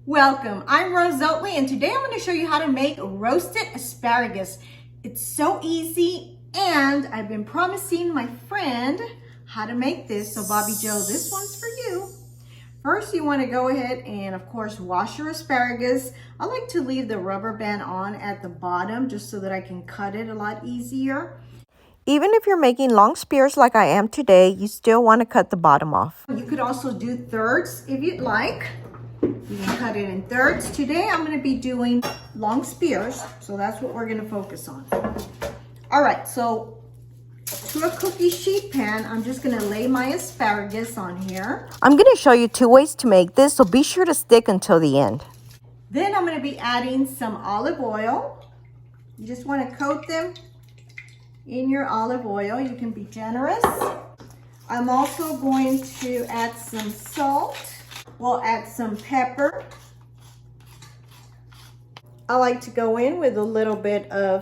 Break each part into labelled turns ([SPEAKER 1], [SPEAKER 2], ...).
[SPEAKER 1] Welcome, I'm Rose Oatley, and today I'm going to show you how to make roasted asparagus. It's so easy, and I've been promising my friend how to make this. So Bobby Joe, this one's for you. First, you want to go ahead and, of course, wash your asparagus. I like to leave the rubber band on at the bottom just so that I can cut it a lot easier.
[SPEAKER 2] Even if you're making long spears like I am today, you still want to cut the bottom off.
[SPEAKER 1] You could also do thirds if you'd like. You can cut it in thirds. Today I'm going to be doing long spears, so that's what we're going to focus on. All right, so to a cookie sheet pan, I'm just going to lay my asparagus on here.
[SPEAKER 2] I'm going to show you two ways to make this, so be sure to stick until the end.
[SPEAKER 1] Then I'm going to be adding some olive oil. You just want to coat them in your olive oil. You can be generous. I'm also going to add some salt. We'll add some pepper. I like to go in with a little bit of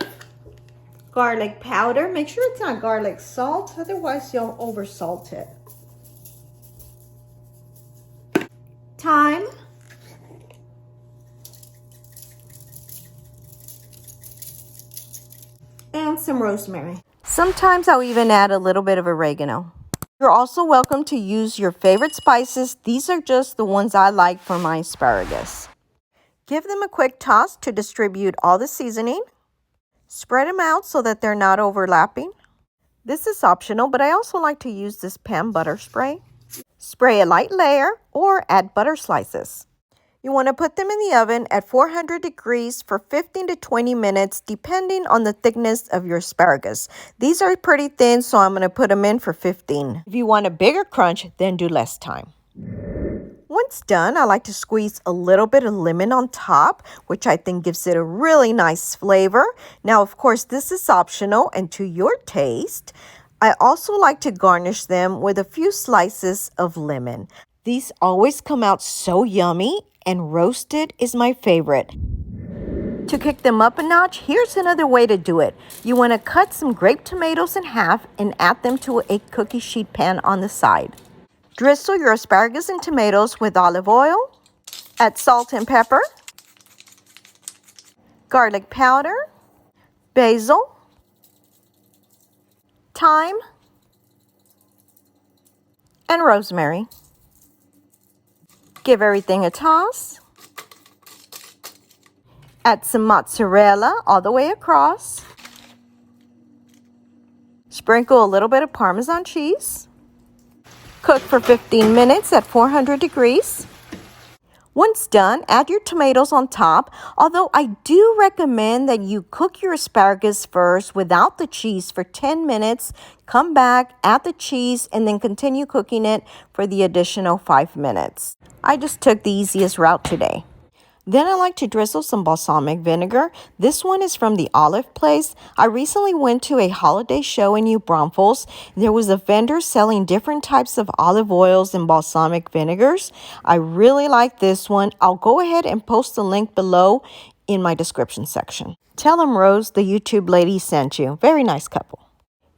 [SPEAKER 1] garlic powder. Make sure it's not garlic salt, otherwise you'll over salt it. Thyme. And some rosemary.
[SPEAKER 2] Sometimes I'll even add a little bit of oregano. You're also welcome to use your favorite spices. These are just the ones I like for my asparagus. Give them a quick toss to distribute all the seasoning. Spread them out so that they're not overlapping. This is optional, but I also like to use this pan butter spray. Spray a light layer or add butter slices. You want to put them in the oven at 400 degrees for 15 to 20 minutes, depending on the thickness of your asparagus. These are pretty thin, so I'm going to put them in for 15. If you want a bigger crunch, then do less time. Once done, I like to squeeze a little bit of lemon on top, which I think gives it a really nice flavor. Now, of course, this is optional and to your taste. I also like to garnish them with a few slices of lemon. These always come out so yummy, and roasted is my favorite. To kick them up a notch, here's another way to do it. You want to cut some grape tomatoes in half and add them to a cookie sheet pan on the side. Drizzle your asparagus and tomatoes with olive oil. Add salt and pepper, garlic powder, basil, thyme, and rosemary. Give everything a toss. Add some mozzarella all the way across. Sprinkle a little bit of Parmesan cheese. Cook for 15 minutes at 400 degrees. Once done, add your tomatoes on top, although I do recommend that you cook your asparagus first without the cheese for 10 minutes. Come back, add the cheese, and then continue cooking it for the additional 5 minutes. I just took the easiest route today. Then I like to drizzle some balsamic vinegar. This one is from the Olive Place. I recently went to a holiday show in New Braunfels. There was a vendor selling different types of olive oils and balsamic vinegars. I really like this one. I'll go ahead and post the link below in my description section. Tell them Rose, the YouTube lady, sent you. Very nice couple.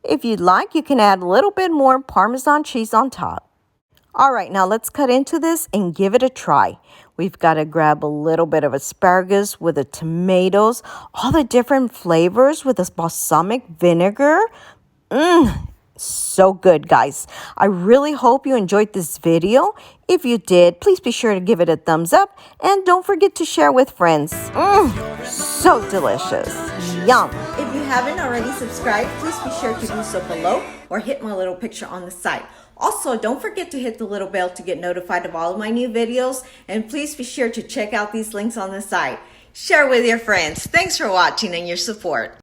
[SPEAKER 2] If you'd like, you can add a little bit more Parmesan cheese on top. All right, now let's cut into this and give it a try. We've got to grab a little bit of asparagus with the tomatoes, all the different flavors with this balsamic vinegar. So good, guys. I really hope you enjoyed this video. If you did, please be sure to give it a thumbs up and don't forget to share with friends. So delicious. Yum.
[SPEAKER 1] If you haven't already subscribed, please be sure to do so below or hit my little picture on the side. Also, don't forget to hit the little bell to get notified of all of my new videos, and please be sure to check out these links on the side. Share with your friends. Thanks for watching and your support.